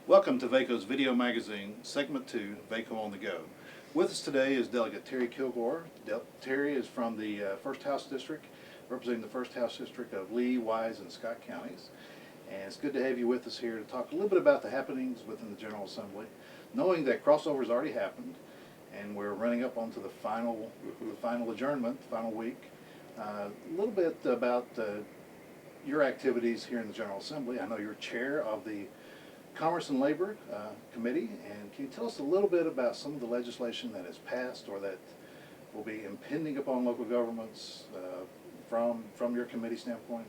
Welcome to VACo's Video Magazine, Segment 2, VACo on the Go. With us today is Delegate Terry Kilgore. Terry is from the 1st House District, representing the 1st House District of Lee, Wise, and Scott counties. And it's good to have you with us here to talk a little bit about the happenings within the General Assembly, knowing that crossover's already happened, and we're running up onto the final adjournment, the final week. A little bit about your activities here in the General Assembly. I know you're chair of the Commerce and Labor Committee, and can you tell us a little bit about some of the legislation that has passed or that will be impending upon local governments from your committee standpoint?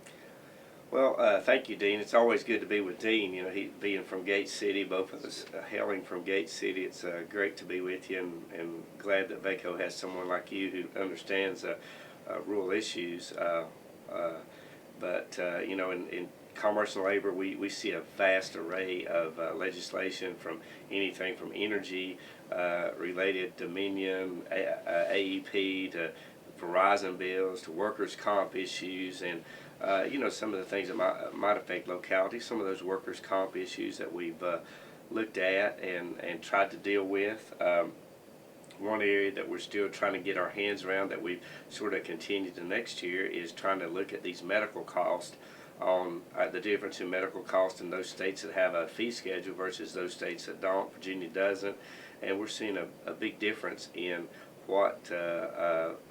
Well, thank you, Dean. It's always good to be with Dean. You know, he being from Gate City, both of us hailing from Gate City. It's great to be with you, and glad that VACo has someone like you who understands rural issues. You know, in commerce and labor, we see a vast array of legislation, from anything from energy related, Dominion, AEP, to Verizon bills, to workers' comp issues, and you know, some of the things that might affect localities. Some of those workers' comp issues that we've looked at and tried to deal with. One area that we're still trying to get our hands around, that we've sort of continued to next year, is trying to look at these medical costs, on the difference in medical costs in those states that have a fee schedule versus those states that don't. Virginia doesn't, and we're seeing a big difference in what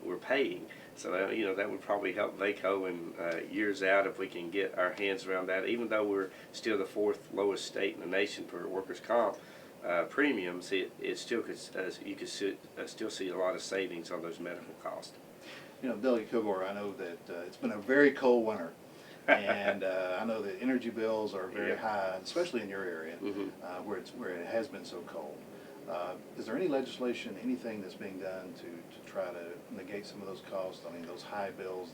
we're paying. So you know, that would probably help VACo in years out if we can get our hands around that. Even though we're still the 4th lowest state in the nation for workers' comp premiums, it still could you could still see a lot of savings on those medical costs. You know, Delegate Kilgore, I know that it's been a very cold winter. And I know that energy bills are very high, especially in your area, where it has been so cold. Is there any legislation, anything that's being done to try to negate some of those costs? I mean, those high bills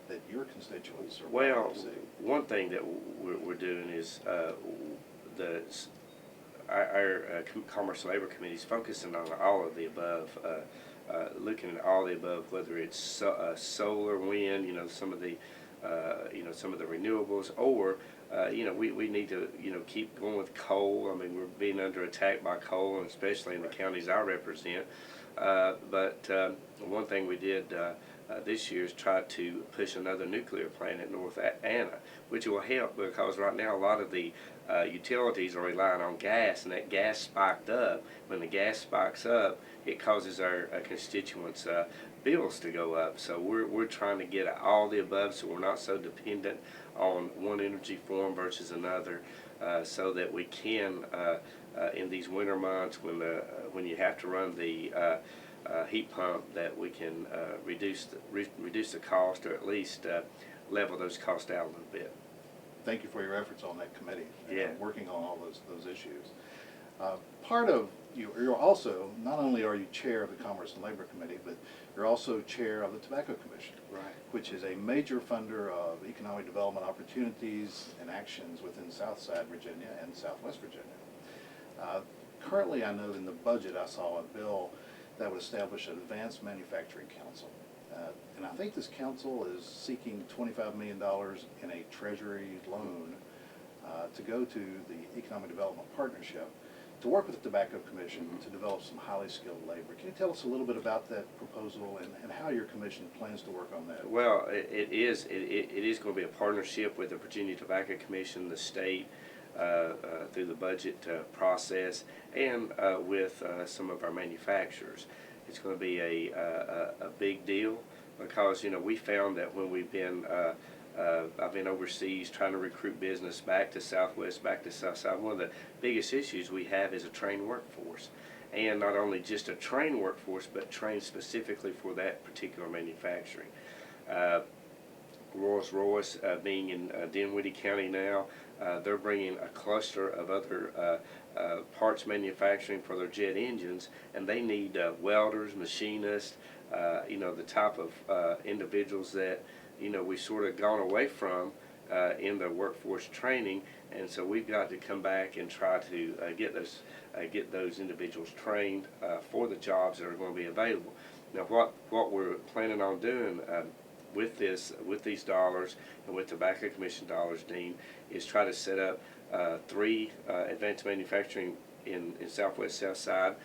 that your constituents are Well, seeing? one thing that we're doing is our Commerce and Labor Committee is focusing on all of the above, looking at all the above, whether it's solar, wind, you know, some of the some of the renewables, or you know, we need to, you know, keep going with coal. I mean, we're being under attack by coal, and especially in the counties I represent. One thing we did this year is try to push another nuclear plant at North Anna, which will help, because right now a lot of the utilities are relying on gas, and that gas spiked up. When the gas spikes up, it causes our constituents bills to go up. So we're trying to get all the above, so we're not so dependent on one energy form versus another, so that we can in these winter months, when you have to run the heat pump, that we can reduce the cost, or at least level those costs out a little bit. Thank you for your efforts on that committee, working on all those issues. Part of you're also, not only are you chair of the Commerce and Labor Committee, but you're also chair of the Tobacco Commission, which is a major funder of economic development opportunities and actions within Southside Virginia and Southwest Virginia. Currently, I know in the budget I saw a bill that would establish an advanced manufacturing council. And I think this council is seeking $25 million in a Treasury loan to go to the Economic Development Partnership to work with the Tobacco Commission to develop some highly skilled labor. Can you tell us a little bit about that proposal and how your commission plans to work on that? Well, it is going to be a partnership with the Virginia Tobacco Commission, the state, through the budget process, and with some of our manufacturers. It's going to be a big deal, because you know, we found that when we've been I've been overseas trying to recruit business back to Southwest, back to Southside. One of the biggest issues we have is a trained workforce, and not only just a trained workforce, but trained specifically for that particular manufacturing. Rolls-Royce, being in Dinwiddie County now, they're bringing a cluster of other parts manufacturing for their jet engines, and they need welders, machinists, you know, the type of individuals that, you know, we've sort of gone away from in the workforce training, and so we've got to come back and try to get those individuals trained for the jobs that are going to be available. Now, what we're planning on doing with these dollars and with Tobacco Commission dollars, Dean, is try to set up 3 advanced manufacturing in Southwest Southside,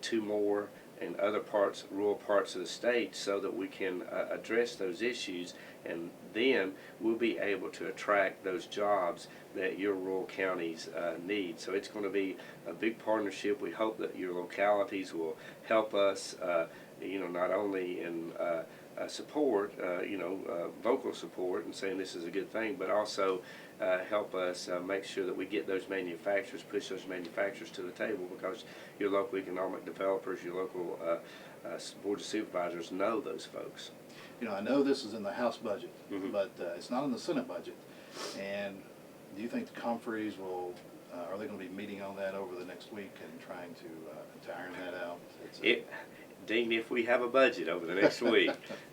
2 more in other parts, rural parts of the state, so that we can address those issues, and then we'll be able to attract those jobs that your rural counties need. So it's going to be a big partnership. We hope that your localities will help us, not only in support, vocal support and saying this is a good thing, but also help us make sure that we get those manufacturers, push those manufacturers to the table, because your local economic developers, your local board of supervisors know those folks. I know this is in the House budget, Mm-hmm. but it's not in the Senate budget. And do you think the conferees are they going to be meeting on that over the next week and trying to iron that out? Dean, if we have a budget over the next week,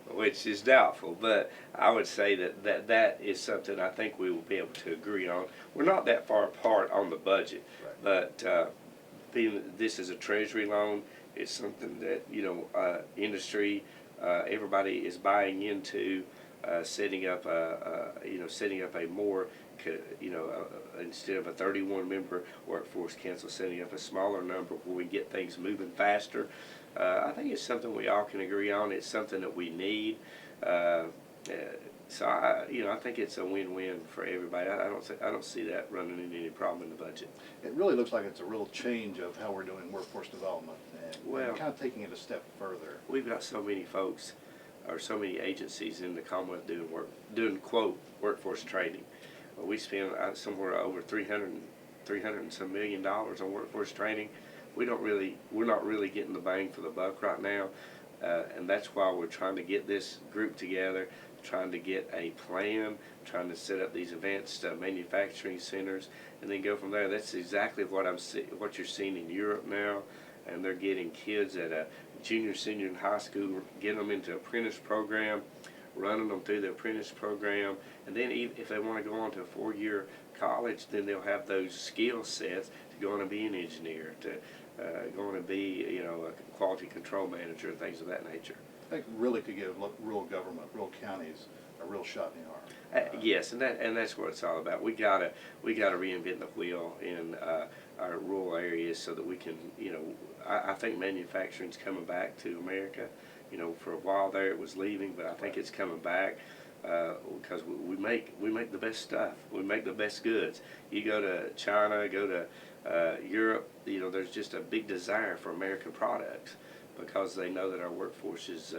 which is doubtful, but I would say that is something I think we will be able to agree on. We're not that far apart on the budget, Right. but being this is a Treasury loan, it's something that industry, everybody is buying into, setting up a more instead of a 31-member workforce council, setting up a smaller number where we get things moving faster. I think it's something we all can agree on. It's something that we need. So I think it's a win-win for everybody. I don't see that running into any problem in the budget. It really looks like it's a real change of how we're doing workforce development, and kind of taking it a step further. We've got so many folks, or so many agencies in the Commonwealth doing quote workforce training. We spend somewhere over $300 and some million on workforce training. We're not really getting the bang for the buck right now, and that's why we're trying to get this group together, trying to get a plan, trying to set up these advanced manufacturing centers, and then go from there. That's exactly what you're seeing in Europe now, and they're getting kids at a junior, senior in high school, getting them into apprentice program, running them through the apprentice program, and then if they want to go on to a 4-year college, then they'll have those skill sets to go on and be an engineer, to go on and be a quality control manager, and things of that nature. I think really could give rural government, rural counties, a real shot in the arm. Yes, and that's what it's all about. We gotta reinvent the wheel in our rural areas so that we can, I think manufacturing's coming back to America. For a while there it was leaving, but I think it's coming back because we make the best stuff. We make the best goods. You go to China, go to Europe, there's just a big desire for American products because they know that our workforce is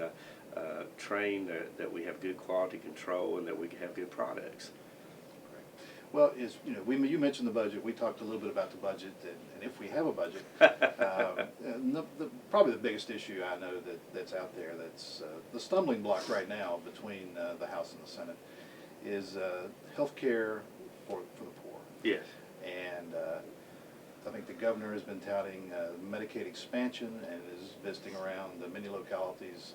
trained, that we have good quality control, and that we have good products. Well, you mentioned the budget. We talked a little bit about the budget, and if we have a budget, probably the biggest issue I know that's out there, that's the stumbling block right now between the House and the Senate, is health care for the poor. Yes. And I think the governor has been touting Medicaid expansion and is visiting around many localities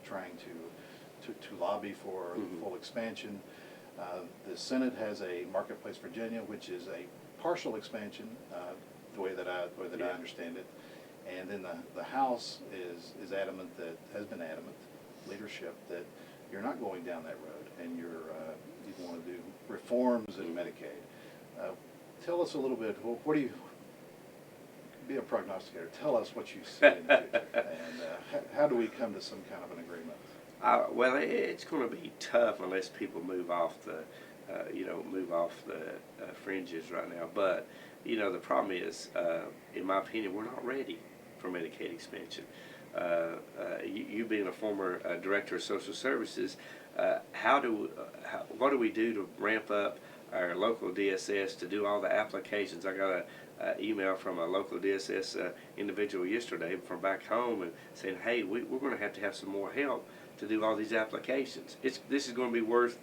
trying to lobby for full expansion. The Senate has a Marketplace Virginia, which is a partial expansion, the way that I understand it. And then the House is adamant, has been adamant, leadership, that you're not going down that road, and you want to do reforms in Medicaid. Tell us a little bit. What do you? Be a prognosticator. Tell us what you see in the future, and how do we come to some kind of an agreement? Well, it's going to be tough unless people move off the fringes right now. But the problem is, in my opinion, we're not ready for Medicaid expansion. You being a former director of social services, what do we do to ramp up our local DSS to do all the applications? I got an email from a local DSS individual yesterday from back home and saying, hey, we're going to have some more help to do all these applications. This is going to be worse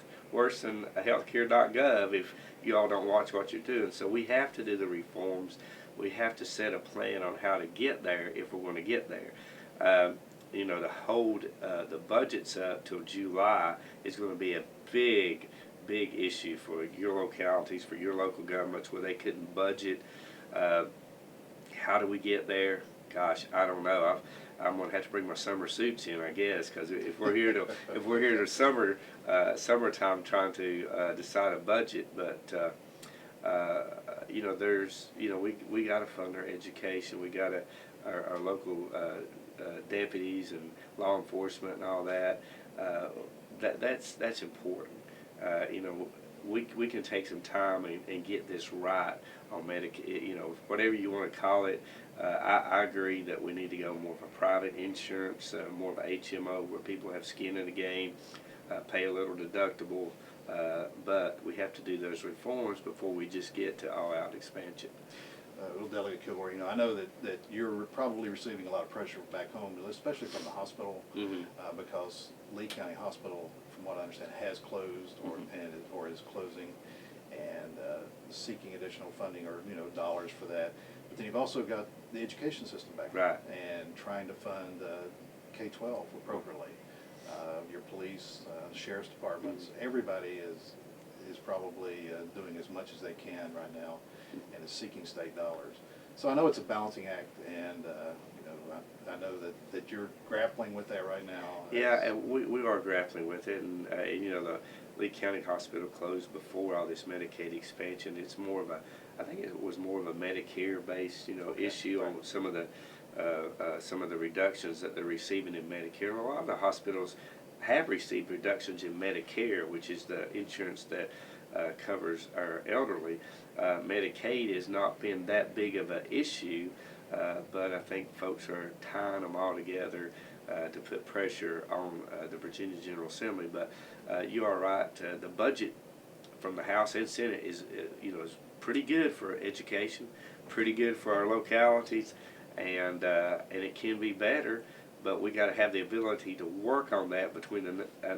than healthcare.gov if you all don't watch what you're doing. So we have to do the reforms. We have to set a plan on how to get there if we're going to get there. To hold the budgets up till July is going to be a big issue for your localities, for your local governments where they couldn't budget. How do we get there? Gosh, I don't know. I'm going to have to bring my summer suits in, I guess, because if we're here to summertime trying to decide a budget, but you know, there's, you know, we got to fund our education. We got to our local deputies and law enforcement and all that. That's important. You know, we can take some time and get this right on Medicaid. You know, whatever you want to call it. I agree that we need to go more of a private insurance, more of a HMO where people have skin in the game, pay a little deductible. But we have to do those reforms before we just get to all-out expansion. Well, Delegate Kilgore, you know, I know that you're probably receiving a lot of pressure back home, especially from the hospital, because Lee County Hospital, from what I understand, has closed or is closing, and seeking additional funding or dollars for that. But then you've also got the education system back home, and trying to fund K-12 appropriately. Your police, sheriff's departments, everybody is probably doing as much as they can right now, and is seeking state dollars. So I know it's a balancing act, and I know that you're grappling with that right now. Yeah, and we are grappling with it, and you know, the Lee County Hospital closed before all this Medicaid expansion. It's more of a, I think it was more of a Medicare-based issue on some of the reductions that they're receiving in Medicare. A lot of the hospitals have received reductions in Medicare, which is the insurance that covers our elderly. Medicaid has not been that big of an issue, but I think folks are tying them all together to put pressure on the Virginia General Assembly. But you are right. The budget from the House and Senate is pretty good for education, pretty good for our localities, and it can be better. But we got to have the ability to work on that between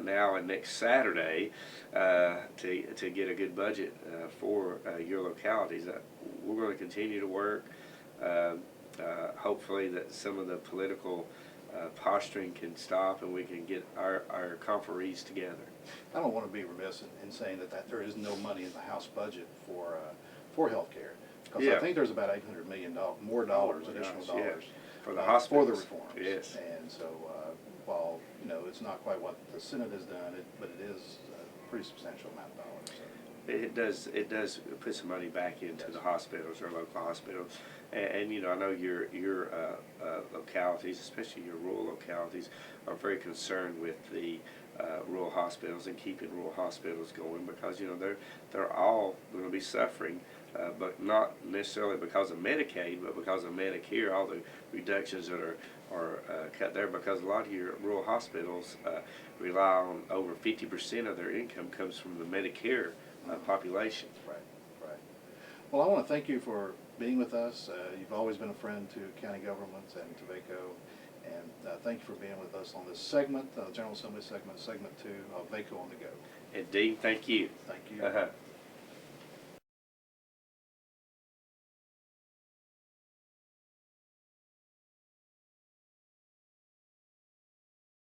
now and next Saturday to get a good budget for your localities. We're going to continue to work. Hopefully that some of the political posturing can stop and we can get our conferees together. I don't want to be remiss in saying that there is no money in the House budget for health care. Because I think there's about $800 million more dollars, additional dollars. For the hospitals. For the reforms. Yes. And so while it's not quite what the Senate has done, but it is a pretty substantial amount of dollars. So. It does put some money back into the hospitals, our local hospitals, and I know your localities, especially your rural localities, are very concerned with the rural hospitals and keeping rural hospitals going, because they're all going to be suffering. But not necessarily because of Medicaid, but because of Medicare, all the reductions that are cut there, because a lot of your rural hospitals rely on over 50% of their income comes from the Medicare population. Right. Well, I want to thank you for being with us. You've always been a friend to county governments and to VACo, and thank you for being with us on this segment, General Assembly segment 2 of VACo on the Go. And Dean, thank you. Thank you.